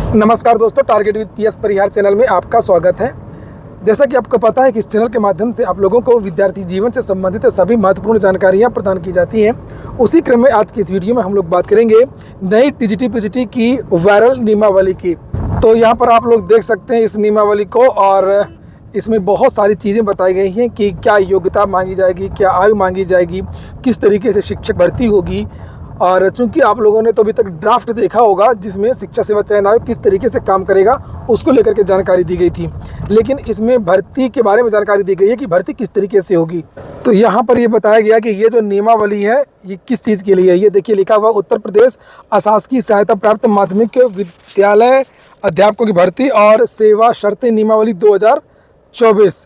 नमस्कार दोस्तों, target with PS Parihar channel में आपका स्वागत है। जैसा कि आपको पता है कि इस चैनल के माध्यम से आप लोगों को विद्यार्थी जीवन से संबंधित सभी महत्वपूर्ण जानकारियां प्रदान की जाती हैं। उसी क्रम में आज की इस वीडियो में हम लोग बात करेंगे नई टीजीटी पीजीटी की वायरल नियमावली की। तो यहाँ पर आप लोग देख सकते हैं इस नियमावली को, और इसमें बहुत सारी चीज़ें बताई गई हैं कि क्या योग्यता मांगी जाएगी, क्या आयु मांगी जाएगी, किस तरीके से शिक्षक भर्ती होगी। और चूंकि आप लोगों ने तो अभी तक ड्राफ्ट देखा होगा जिसमें शिक्षा सेवा चयन आयोग किस तरीके से काम करेगा उसको लेकर के जानकारी दी गई थी, लेकिन इसमें भर्ती के बारे में जानकारी दी गई है कि भर्ती किस तरीके से होगी। तो यहाँ पर ये बताया गया कि ये जो नियमावली है ये किस चीज़ के लिए है। ये देखिए लिखा हुआ उत्तर प्रदेश अशासकीय सहायता प्राप्त माध्यमिक विद्यालय अध्यापकों की भर्ती और सेवा शर्तें नियमावली 2024।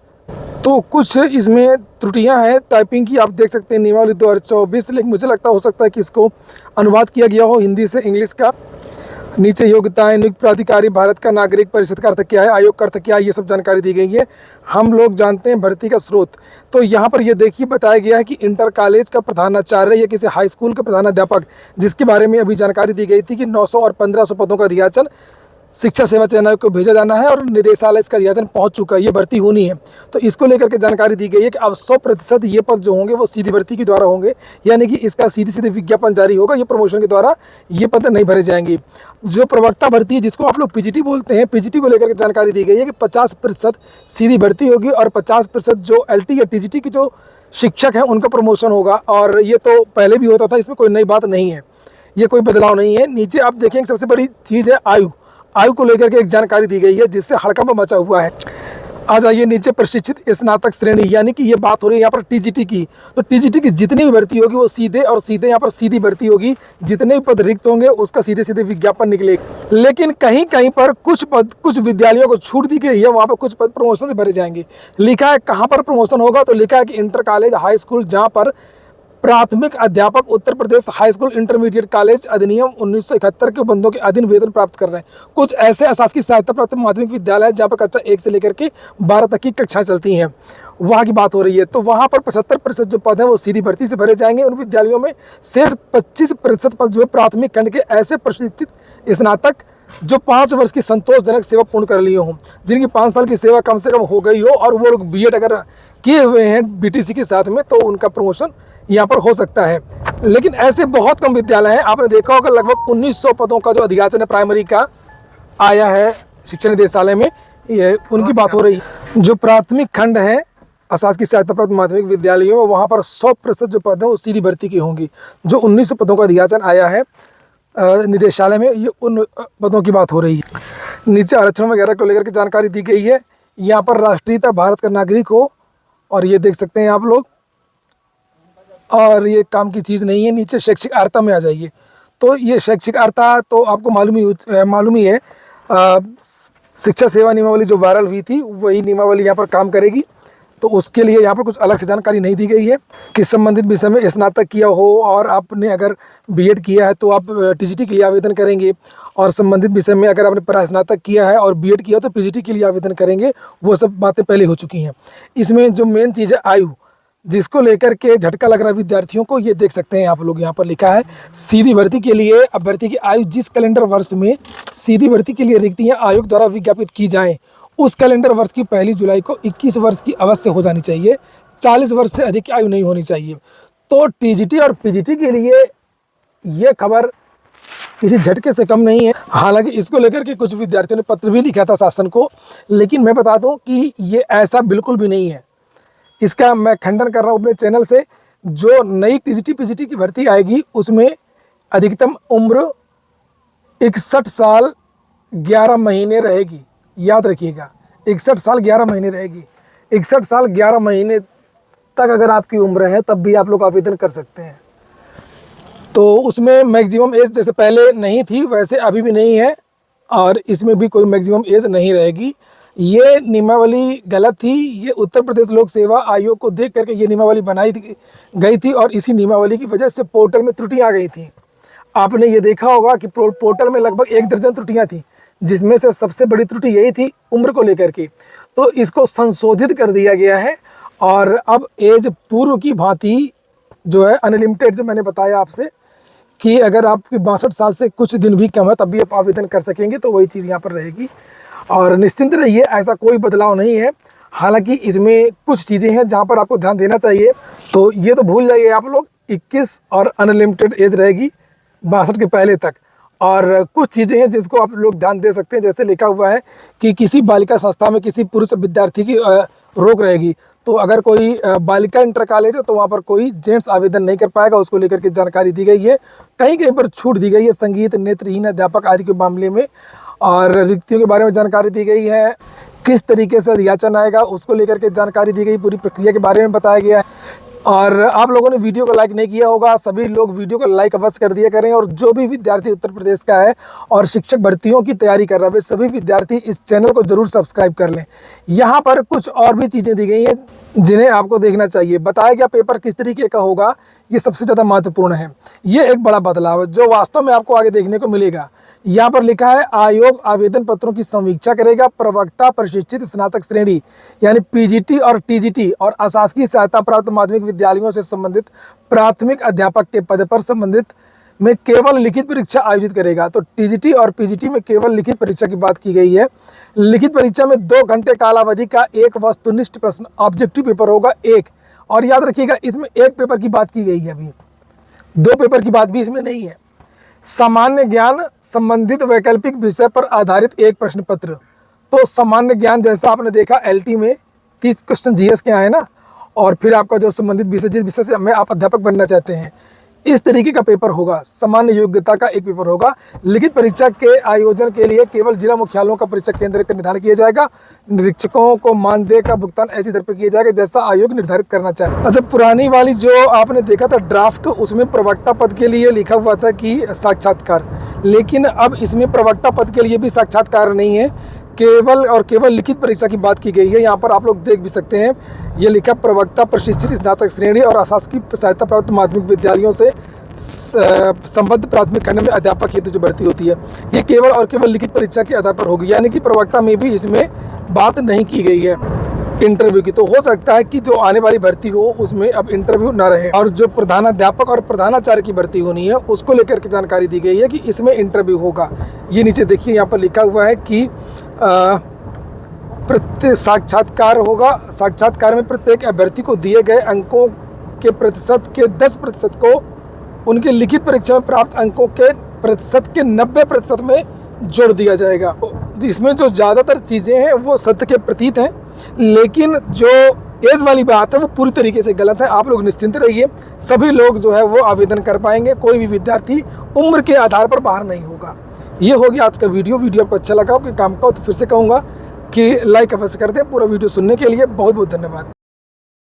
तो कुछ इसमें त्रुटियां हैं टाइपिंग की, आप देख सकते हैं नियमावली 2024, लेकिन मुझे लगता हो सकता है कि इसको अनुवाद किया गया हो हिंदी से इंग्लिश का। नीचे योग्यताएं, नियुक्त प्राधिकारी, भारत का नागरिक, परिषद का अर्थ क्या है, आयोग का अर्थ क्या है, ये सब जानकारी दी गई है। हम लोग जानते हैं भर्ती का स्रोत। तो यहाँ पर ये देखिए बताया गया है कि इंटर कॉलेज का प्रधानाचार्य या किसी हाई स्कूल का प्रधानाध्यापक, जिसके बारे में अभी जानकारी दी गई थी कि 900 और 1500 पदों का अधियाचन शिक्षा सेवा चयन आयोग को भेजा जाना है और निदेशालय इसका अधियाचन पहुंच चुका है, ये भर्ती होनी है। तो इसको लेकर के जानकारी दी गई है कि अब 100% ये पद जो होंगे वो सीधी भर्ती के द्वारा होंगे, यानी कि इसका सीधे विज्ञापन जारी होगा, ये प्रमोशन के द्वारा ये पद नहीं भरे जाएंगे। जो प्रवक्ता भर्ती है जिसको आप लोग पीजीटी बोलते हैं, पीजीटी को लेकर के जानकारी दी गई है कि 50% सीधी भर्ती होगी और 50% जो एलटी या टीजीटी के जो शिक्षक हैं उनका प्रमोशन होगा। और ये तो पहले भी होता था, इसमें कोई नई बात नहीं है, ये कोई बदलाव नहीं है। नीचे आप देखेंगे सबसे बड़ी चीज़ है आयु को लेकर के एक जानकारी दी गई है जिससे हड़कंप मचा हुआ है। आ जाइए नीचे, प्रशिक्षित स्नातक श्रेणी, यानी कि ये बात हो रही है यहाँ पर टीजीटी की। तो टीजीटी की जितनी भी भर्ती होगी वो सीधे यहाँ पर सीधी भर्ती होगी। जितने भी पद रिक्त होंगे उसका सीधे विज्ञापन निकलेगा। लेकिन कहीं कहीं पर कुछ विद्यालयों को छूट दी गई है, वहाँ पर कुछ पद प्रमोशन से भरे जाएंगे। लिखा है कहाँ पर प्रमोशन होगा, तो लिखा है कि इंटर कॉलेज हाई स्कूल, जहाँ पर प्राथमिक अध्यापक Uttar Pradesh high school intermediate college अधिनियम 1971 के बंदों के अधीन वेतन प्राप्त कर रहे हैं। कुछ ऐसे अशासकीय सहायता प्राप्त माध्यमिक विद्यालय जहाँ पर कक्षा 1 से लेकर के 12 तक की कक्षाएं चलती हैं, वहाँ की बात हो रही है। तो वहाँ पर 75% जो पद हैं वो सीधी भर्ती से भरे जाएंगे। उन विद्यालयों में शेष 25% पद जो है प्राथमिक खंड के ऐसे प्रशिक्षित स्नातक जो 5 वर्ष की संतोषजनक सेवा पूर्ण कर लिए हों, जिनकी 5 साल की सेवा कम से कम हो गई हो और वो लोग बीएड अगर किए हुए हैं बीटीसी के साथ में, तो उनका प्रमोशन यहाँ पर हो सकता है। लेकिन ऐसे बहुत कम विद्यालय हैं। आपने देखा होगा लगभग 1900 पदों का जो अधियाचन है प्राइमरी का आया है शिक्षा निदेशालय में, ये उनकी बात हो रही है। जो प्राथमिक खंड है अशासकीय सहायता प्राप्त माध्यमिक विद्यालयों में, वहाँ पर 100% जो पद है वो सीधी भर्ती की होंगी। जो 1900 पदों का अधियाचन आया है निदेशालय में, ये उन पदों की बात हो रही है। नीचे आरक्षण वगैरह को लेकर के जानकारी दी गई है। यहाँ पर राष्ट्रीयता, भारत का नागरिक हो, और ये देख सकते हैं आप लोग, और ये काम की चीज़ नहीं है। नीचे शैक्षिक अर्हता में आ जाइए। तो ये शैक्षिक अर्हता तो आपको मालूम ही है, शिक्षा सेवा नियमावली जो वायरल हुई थी वही नियमावली यहाँ पर काम करेगी। तो उसके लिए यहाँ पर कुछ अलग से जानकारी नहीं दी गई है कि संबंधित विषय में स्नातक किया हो और आपने अगर बीएड किया है तो आप टीजीटी के लिए आवेदन करेंगे, और संबंधित विषय में अगर आपने परास्नातक किया है और बीएड किया तो पीजीटी के लिए आवेदन करेंगे। वो सब बातें पहले हो चुकी हैं। इसमें जो मेन चीज़ है आयु, जिसको लेकर के झटका लग रहा है विद्यार्थियों को, ये देख सकते हैं आप लोग। यहाँ पर लिखा है सीधी भर्ती के लिए अभ्यर्थी की आयु जिस कैलेंडर वर्ष में सीधी भर्ती के लिए रिक्तियाँ आयोग द्वारा विज्ञापित की जाएं, उस कैलेंडर वर्ष की 1 जुलाई को 21 वर्ष की अवश्य हो जानी चाहिए। 40 वर्ष से अधिक की आयु नहीं होनी चाहिए। तो टीजीटी और पीजीटी के लिए ये खबर किसी झटके से कम नहीं है। हालांकि इसको लेकर के कुछ विद्यार्थियों ने पत्र भी लिखा था शासन को, लेकिन मैं बता दूं कि ये ऐसा बिल्कुल भी नहीं है। इसका मैं खंडन कर रहा हूँ अपने चैनल से। जो नई टीजीटी पीजीटी की भर्ती आएगी उसमें अधिकतम उम्र 61 साल 11 महीने रहेगी। याद रखिएगा, 61 साल 11 महीने रहेगी। 61 साल 11 महीने तक अगर आपकी उम्र है तब भी आप लोग आवेदन कर सकते हैं। तो उसमें मैक्सिमम एज जैसे पहले नहीं थी वैसे अभी भी नहीं है, और इसमें भी कोई मैक्सिमम एज नहीं रहेगी। ये नियमावली गलत थी। ये उत्तर प्रदेश लोक सेवा आयोग को देख करके ये नियमावली बनाई गई थी, और इसी नियमावली की वजह से पोर्टल में त्रुटियां आ गई थी। आपने ये देखा होगा कि पोर्टल में लगभग 1 दर्जन त्रुटियां थी, जिसमें से सबसे बड़ी त्रुटि यही थी उम्र को लेकर के। तो इसको संशोधित कर दिया गया है, और अब एज पूर्व की भांति जो है अनलिमिटेड, जो मैंने बताया आपसे कि अगर आपके 62 साल से कुछ दिन भी कम है तब भी आप आवेदन कर सकेंगे, तो वही चीज़ यहाँ पर रहेगी। और निश्चिंत रहिए, ऐसा कोई बदलाव नहीं है। हालांकि इसमें कुछ चीज़ें हैं जहाँ पर आपको ध्यान देना चाहिए, तो ये तो भूल जाइए आप लोग। 21 और अनलिमिटेड एज रहेगी 62 के पहले तक। और कुछ चीज़ें हैं जिसको आप लोग ध्यान दे सकते हैं, जैसे लिखा हुआ है कि किसी बालिका संस्था में किसी पुरुष विद्यार्थी की रोक रहेगी। तो अगर कोई बालिका इंटर कॉलेज है तो वहाँ पर कोई जेंट्स आवेदन नहीं कर पाएगा, उसको लेकर के जानकारी दी गई है। कहीं कहीं पर छूट दी गई है संगीत, नेत्रहीन अध्यापक आदि के मामले में, और रिक्तियों के बारे में जानकारी दी गई है। किस तरीके से अध्याचन आएगा उसको लेकर के जानकारी दी गई, पूरी प्रक्रिया के बारे में बताया गया है। और आप लोगों ने वीडियो को लाइक नहीं किया होगा, सभी लोग वीडियो को लाइक अवश्य कर दिया करें। और जो भी विद्यार्थी उत्तर प्रदेश का है और शिक्षक भर्तियों की तैयारी कर रहा है, वे सभी विद्यार्थी इस चैनल को जरूर सब्सक्राइब कर लें। यहाँ पर कुछ और भी चीज़ें दी गई हैं जिन्हें आपको देखना चाहिए। बताया गया पेपर किस तरीके का होगा, ये सबसे ज़्यादा महत्वपूर्ण है। ये एक बड़ा बदलाव है जो वास्तव में आपको आगे देखने को मिलेगा। यहाँ पर लिखा है, आयोग आवेदन पत्रों की समीक्षा करेगा। प्रवक्ता प्रशिक्षित स्नातक श्रेणी यानी पीजीटी और टीजीटी और अशासकीय सहायता प्राप्त माध्यमिक विद्यालयों से संबंधित प्राथमिक अध्यापक के पद पर संबंधित में केवल लिखित परीक्षा आयोजित करेगा। तो टीजीटी और पीजीटी में केवल लिखित परीक्षा की बात की गई है। लिखित परीक्षा में 2 घंटे कालावधि का एक वस्तुनिष्ठ प्रश्न ऑब्जेक्टिव पेपर होगा एक। और याद रखिएगा, इसमें एक पेपर की बात की गई है, अभी 2 पेपर की बात भी इसमें नहीं है। सामान्य ज्ञान संबंधित वैकल्पिक विषय पर आधारित एक प्रश्न पत्र। तो सामान्य ज्ञान जैसा आपने देखा एलटी में 30 क्वेश्चन जीएस के आए ना, और फिर आपका जो संबंधित विषय, जिस विषय से में आप अध्यापक बनना चाहते हैं, इस तरीके का पेपर होगा। सामान्य योग्यता का एक पेपर होगा। लिखित परीक्षा के आयोजन के लिए केवल जिला मुख्यालयों का परीक्षा केंद्र का निर्धारण किया जाएगा। निरीक्षकों को मानदेय का भुगतान ऐसी दर पर किया जाएगा जैसा आयोग निर्धारित करना चाहे। अच्छा, पुरानी वाली जो आपने देखा था ड्राफ्ट, उसमें प्रवक्ता पद के लिए लिखा हुआ था कि साक्षात्कार, लेकिन अब इसमें प्रवक्ता पद के लिए भी साक्षात्कार नहीं है, केवल और केवल लिखित परीक्षा की बात की गई है। यहाँ पर आप लोग देख भी सकते हैं, ये लिखा प्रवक्ता प्रशिक्षित स्नातक श्रेणी और अशासकीय सहायता प्राप्त माध्यमिक विद्यालयों से संबद्ध प्राथमिक खंड में अध्यापक हेतु जो भर्ती होती है, ये केवल और केवल लिखित परीक्षा के आधार पर होगी। यानी कि प्रवक्ता में भी इसमें बात नहीं की गई है इंटरव्यू की। तो हो सकता है कि जो आने वाली भर्ती हो उसमें अब इंटरव्यू ना रहे। और जो प्रधानाध्यापक और प्रधानाचार्य की भर्ती होनी है उसको लेकर के जानकारी दी गई है कि इसमें इंटरव्यू होगा। ये नीचे देखिए, यहाँ पर लिखा हुआ है कि प्रत्येक साक्षात्कार होगा। साक्षात्कार में प्रत्येक अभ्यर्थी को दिए गए अंकों के प्रतिशत के 10% को उनके लिखित परीक्षा में प्राप्त अंकों के प्रतिशत के 90% में जोड़ दिया जाएगा। इसमें जो ज़्यादातर चीज़ें हैं वो सत्य के प्रतीत हैं, लेकिन जो एज वाली बात है वो पूरी तरीके से गलत है। आप लोग निश्चिंत रहिए, सभी लोग जो है वो आवेदन कर पाएंगे। कोई भी विद्यार्थी उम्र के आधार पर बाहर नहीं होगा। ये हो गया आज का वीडियो। आपको अच्छा लगा, आपके काम का, तो फिर से कहूँगा कि लाइक अवश्य कर दें। पूरा वीडियो सुनने के लिए बहुत बहुत धन्यवाद।